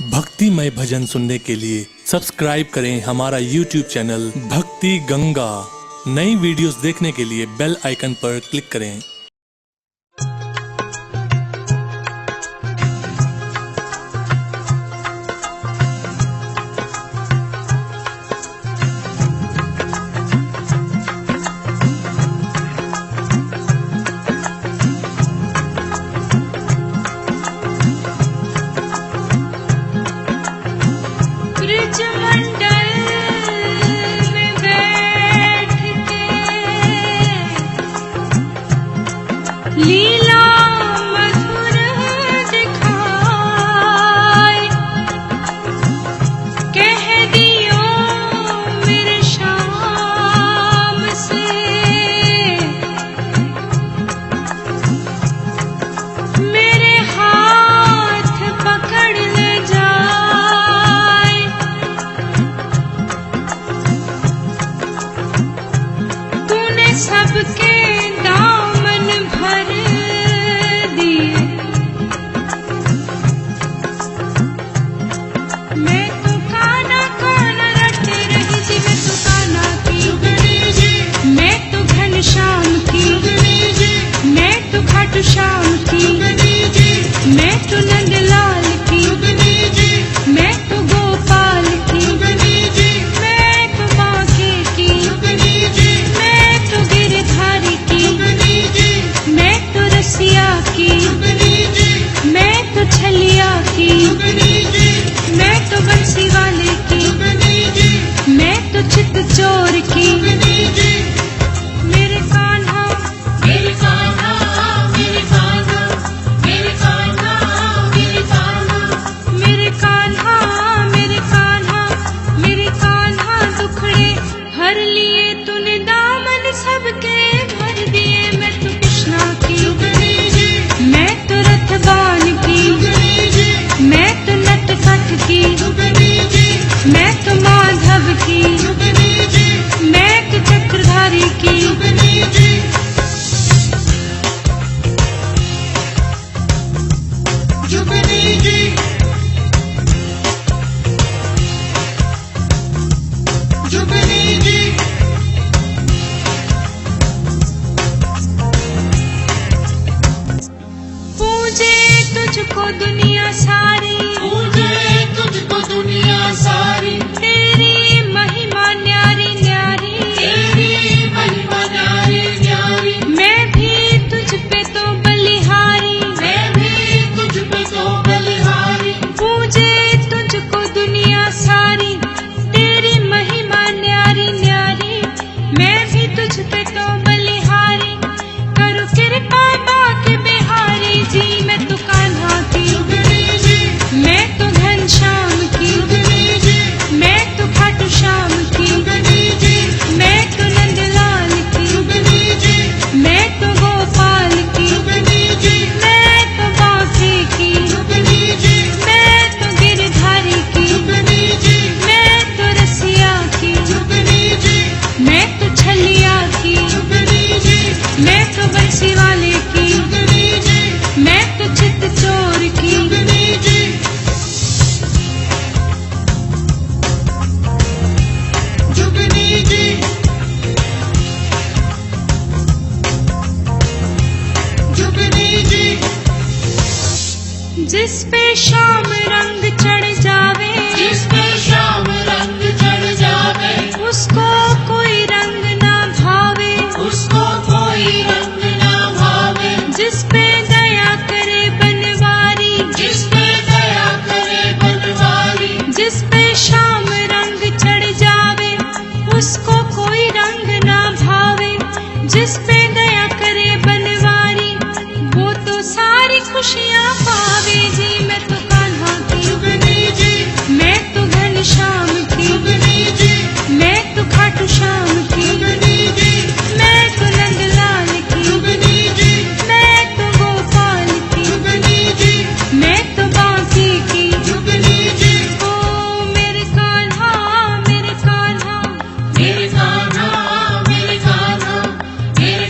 भक्तिमय भजन सुनने के लिए सब्सक्राइब करें हमारा YouTube चैनल भक्ति गंगा। नई वीडियोस देखने के लिए बेल आइकन पर क्लिक करें। लीला मधुर दिखाए, कह दियो मेरे शाम से, मेरे हाथ पकड़ ले जाए, तूने सबके शाम की मैं तो नंदलाल की, मैं तो गोपाल की, मैं तो बांके की, मैं तो गिरधारी की, मैं तो रसिया की, मैं तो छलिया की, मैं तो बंसी वाले की, मैं तो चित चोर की। मेरे कान्हा मेरे कान्हा मेरे कान्हा मेरे कान्हा मेरे कान्हा मेरे कान्हा मेरे कान्हा मेरे कान्हा दुखड़े हर लिए तूने दामन सबके भर दिए। मैं तो कृष्णा की, मैं तो रथबान की, मैं तो नटखट की, मैं तो माधव की, मैं तो चक्रधारी की। पूजे तुझको दुनिया सारी, पूजे तुझको दुनिया सारी, तेरी महिमा न्यारी न्यारी, तेरी महिमा न्यारी न्यारी। मैं भी तुझ पे तो बलिहारी, मैं भी तुझ पे तो बलिहारी। पूजे तुझको दुनिया सारी, तेरी महिमा न्यारी न्यारी, मैं भी तुझ पे तो बलिहारी। करो कृपा बाके बिहारी जी, मैं तो कान्हा की, मैं तो घनश्याम की, मैं तो खाटू श्याम की, मैं तो नंदलाल की, मैं तो गोपाल की, मैं तो बांके की, मैं तो गिरधारी की, मैं तो रसिया की, मैं तो छलिया की, मैं तो बंसी वाले की, मैं तो चित चोर की। जिस पे शाम रंग चढ़ जावे, जिस पे शाम रंग चढ़ जावे, उसको कोई रंग ना भावे, उसको कोई रंग ना भावे। जिस पे दया करे बनवारी, जिस पे दया करे बनवारी, जिस पे शाम रंग चढ़ जावे, उसको कोई रंग ना भावे। जिस पे दया करे बनवारी, वो तो सारी खुशियाँ पावे जी। मैं तो कान्हा की, मैं तो घनश्याम की, मैं तो खाटू श्याम की, मैं तो नंदलाल की, मैं तो गोपाल की, मैं तो बांके की। ओ मेरे कान्हा मेरे कान्हा मेरे कान्हा मेरे कान्हा मेरे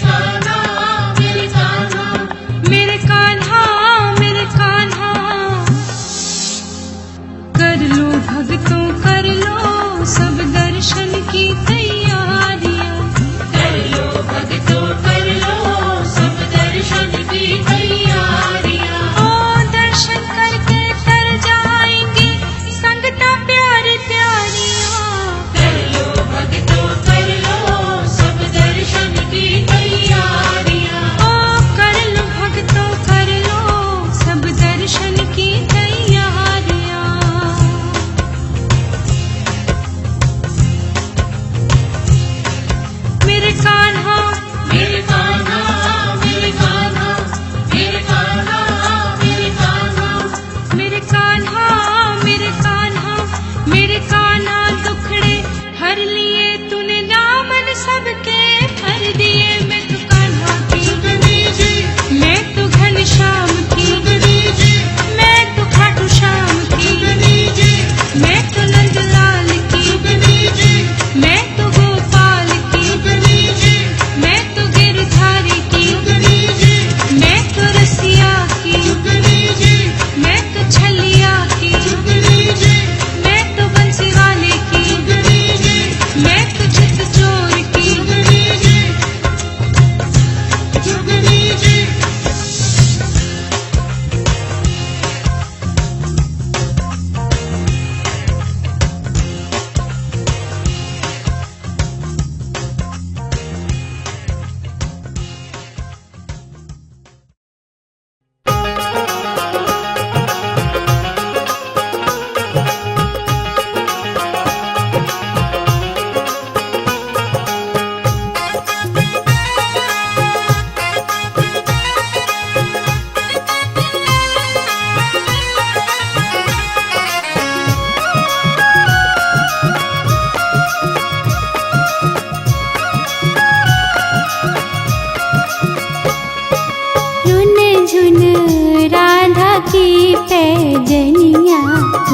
पैजनिया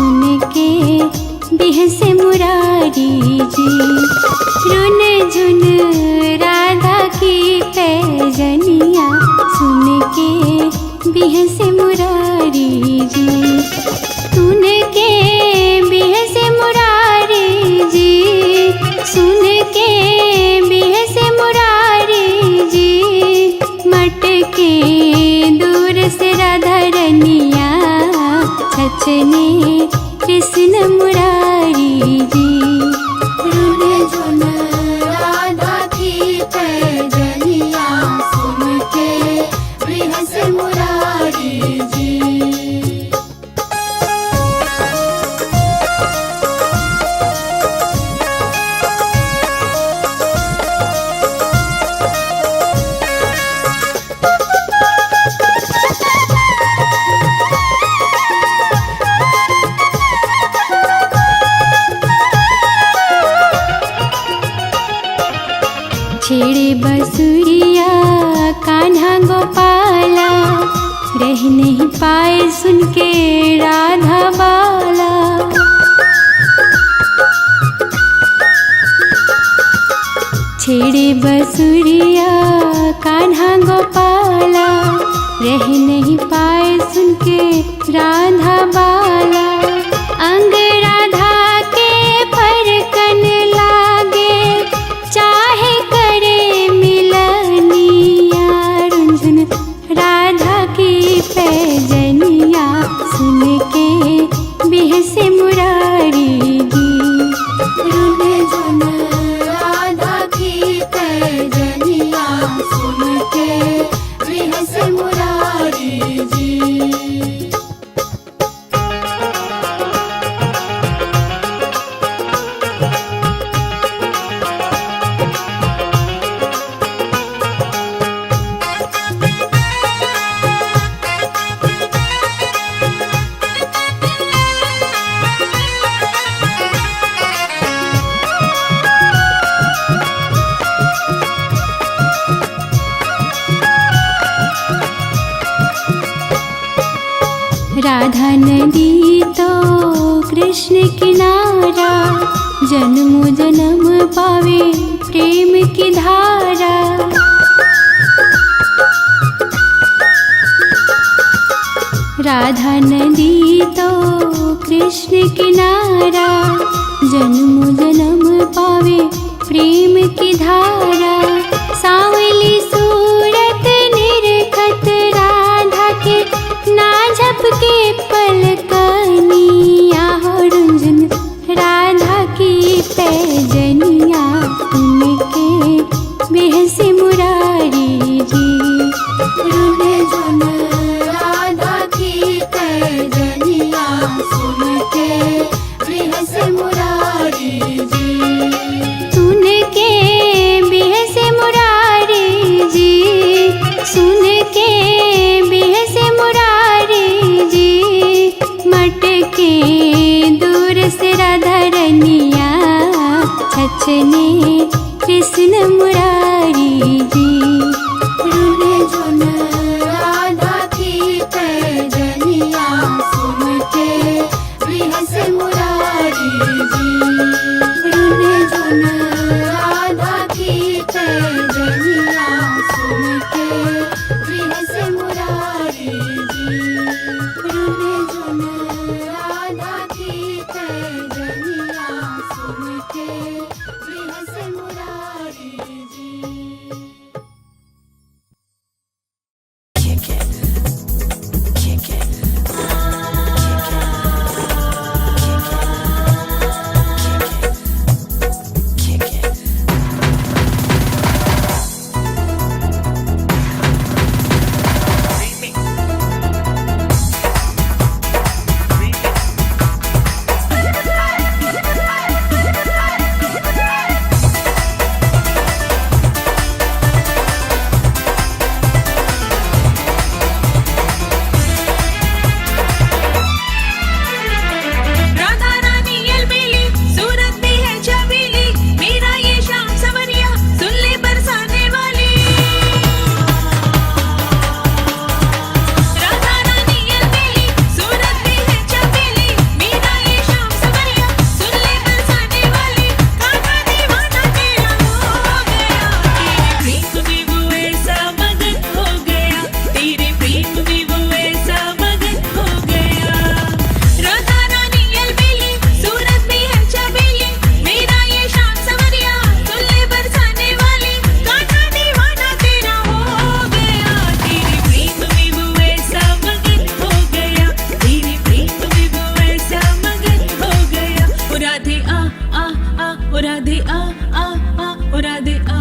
उनके बिहसे मुरारी जी। रुन झुन राधा की पैजनिया सुन के बिहसे मुरारी जी। सुन के बिहसे मुरारी जी, सुन के बिहसे मुरारी जी। मटके दूर से राधा रनिया छछने कृष्ण मुरारी जी। रुन झुन राधा की पैजनिया सुन के बिहस मुरारी जी। छेड़े बसुरिया कान्हा गोपाला, रह नहीं पाए सुन के राधा बाला। छेड़े बसुरिया कान्हा गोपाला, रह नहीं पाए सुन के राधा बाला। अंग राधा के फरकन लागे, चाहे करे मिलनिया। रुंझुन राधा की पैजनिया सुन के बिहसे मुरारी जी। रुन झुन राधा की पैजनिया सुन के बिहस मुरारी जी। राधा नदी तो कृष्ण किनारा, जन्म जन्म पावे प्रेम की धारा। राधा नदी तो कृष्ण किनारा, जन्म जन्म पावे प्रेम की धारा। सांवली सूरत निरखत राधा के, ना झपके पलकनिया। हो रुंझुन राधा की पैजनिया उनके बिहसे मुरारी जी। रुन झुन राधा की पैजनिया सुन के बिहस मुरारी जी। सुन के बिहसे मुरारी जी, सुन के बिहसे मुरारी जी। मटके दूर से राधा रनिया छछने कृष्ण मुरारी जी। रुन झुन राधा की पैजनिया सुन के बिहस मुरारी जी। रुन झुन राधा की पैजनिया सुन के बिहस मुरारी जी। रुन झुन राधा की पैजनिया सुन के बिहस मुरारी। ओ राधे आ ओ राधे आ।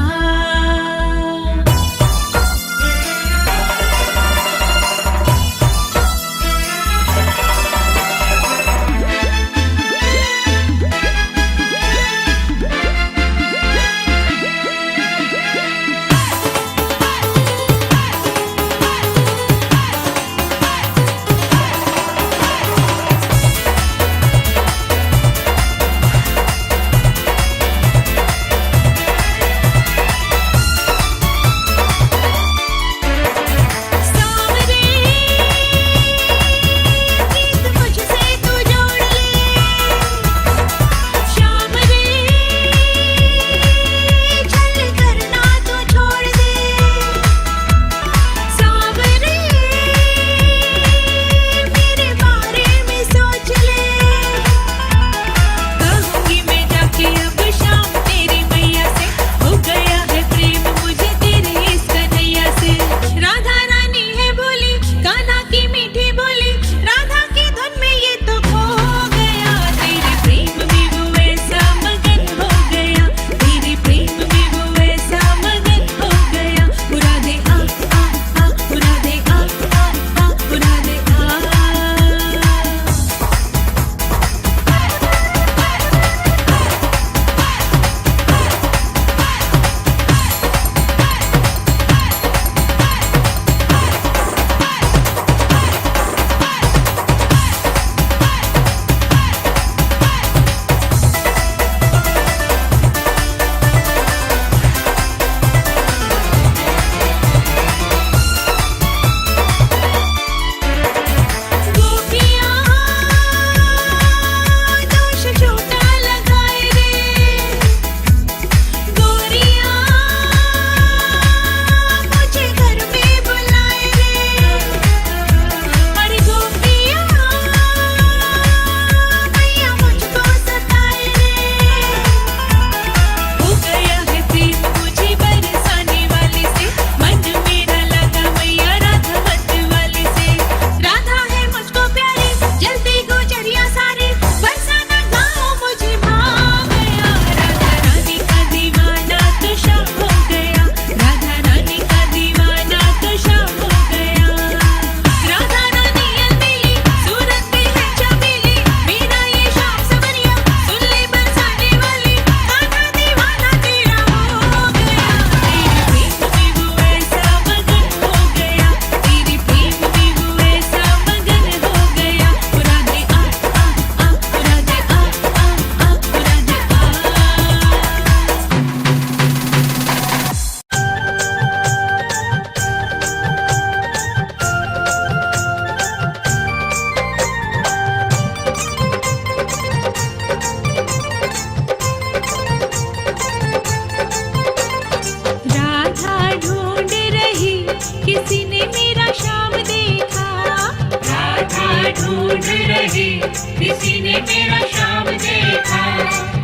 किसी ने मेरा श्याम देखा,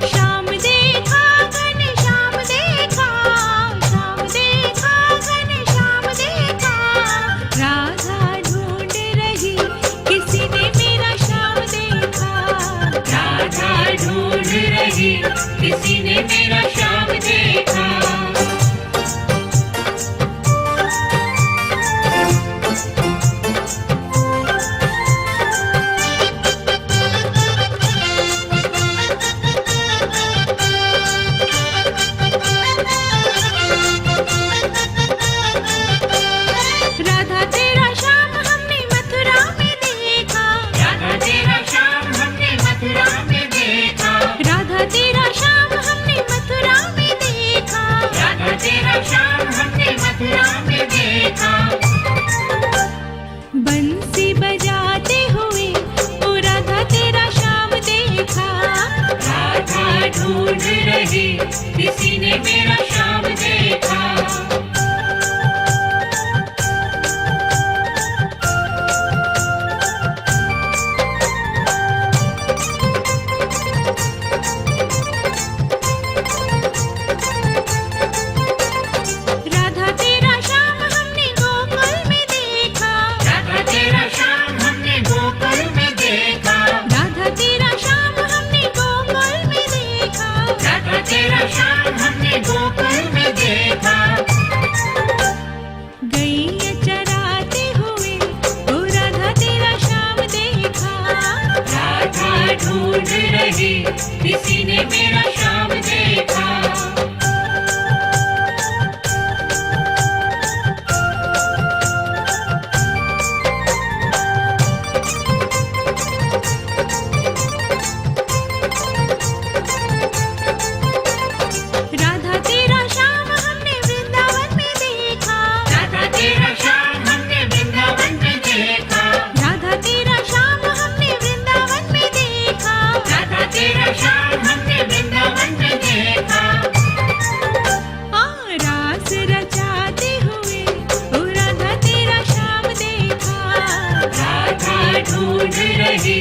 श्याम देखा घन श्याम देखा, श्याम देखा घन श्याम देखा। राधा ढूंढ रही किसी ने मेरा श्याम देखा, राधा ढूंढ रही किसी ने मेरा श्याम देखा। बंसी बजाते हुए ओ राधा तेरा श्याम देखा, राधा ढूंढ रही किसी ने मेरा श्याम देखा। राधा ढूंढ रही, किसी ने मेरा श्याम देखा। राधा तेरा श्याम हमने वृंदावन में देखा। राधा तेरा श्याम हमने वृंदावन में देखा। राधा तेरा श्याम हमने वृंदावन में देखा। राधा तेरा श्याम हमने वृंदावन में देखा। रास रचाते हुए ओ राधा तेरा श्याम देखा। राधा ढूंढ रही,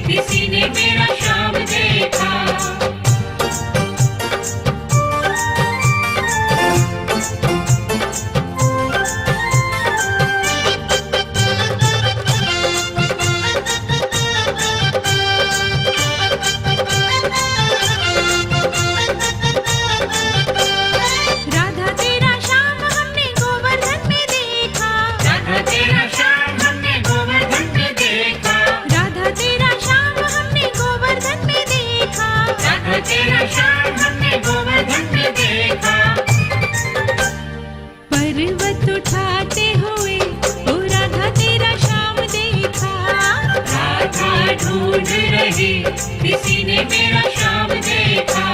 किसी ने मेरा श्याम देखा। राधा तेरा श्याम हमने गोवर्धन में देखा। राधा तेरा श्याम हमने गोवर्धन में देखा। राधा तेरा श्याम हमने गोवर्धन में देखा। राधा तेरा श्याम हमने गोवर्धन में देखा। पर्वत उठाते हुए ओ राधा तेरा श्याम देखा। राधा ढूंढ रही, किसी ने मेरा श्याम देखा।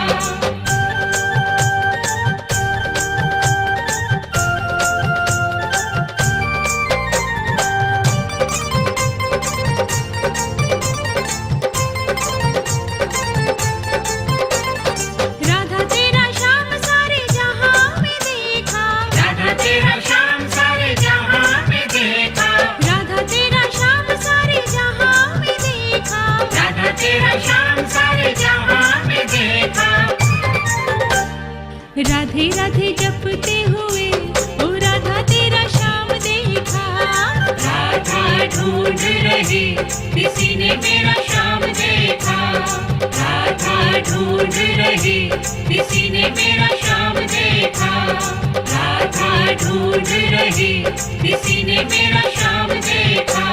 राधा तेरा श्याम सारे जहां में देखा। राधा तेरा श्याम सारे जहां में देखा। राधा तेरा श्याम सारे जहां में देखा। राधा तेरा श्याम सारे जहां में देखा। राधे राधे जपते हुए ओ राधा तेरा श्याम देखा। राधा ढूंढ रही, किसी ने मेरा श्याम देखा। राधा ढूंढ रही, किसी ने मेरा श्याम देखा। राधा ढूंढ रही, किसी ने मेरा श्याम देखा।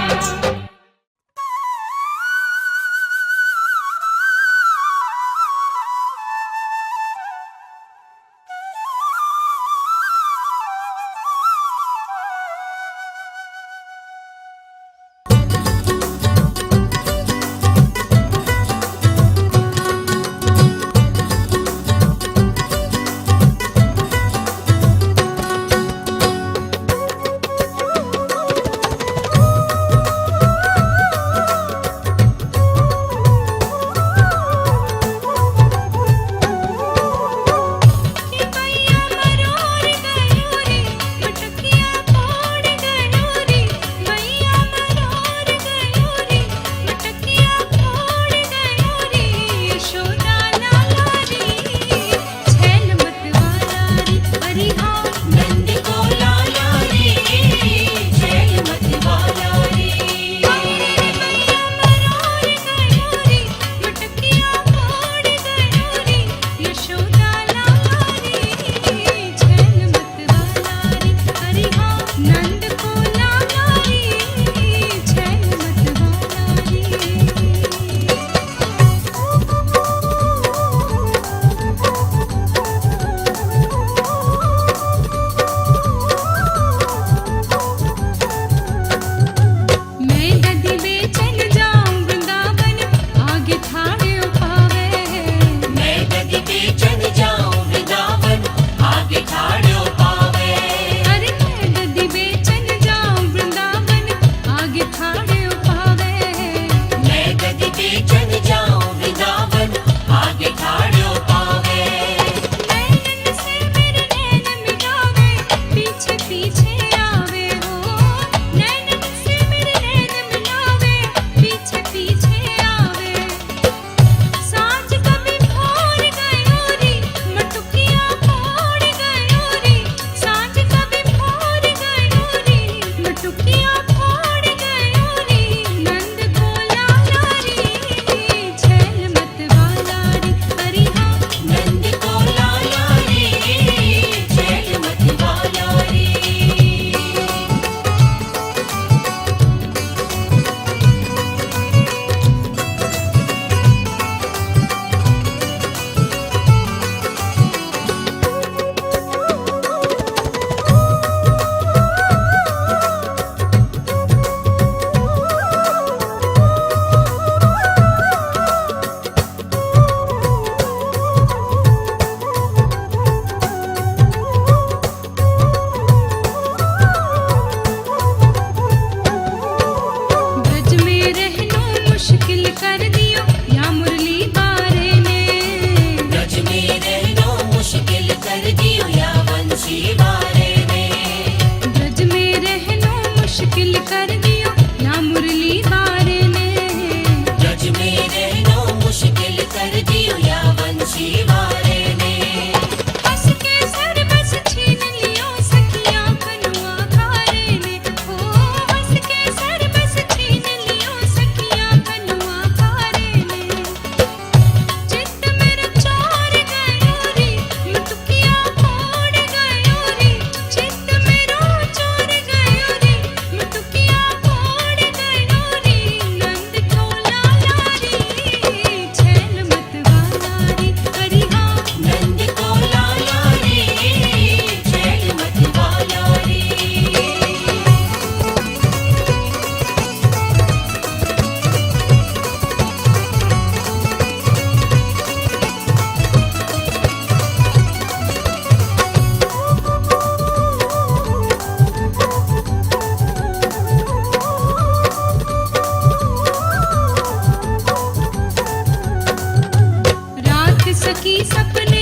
की सपने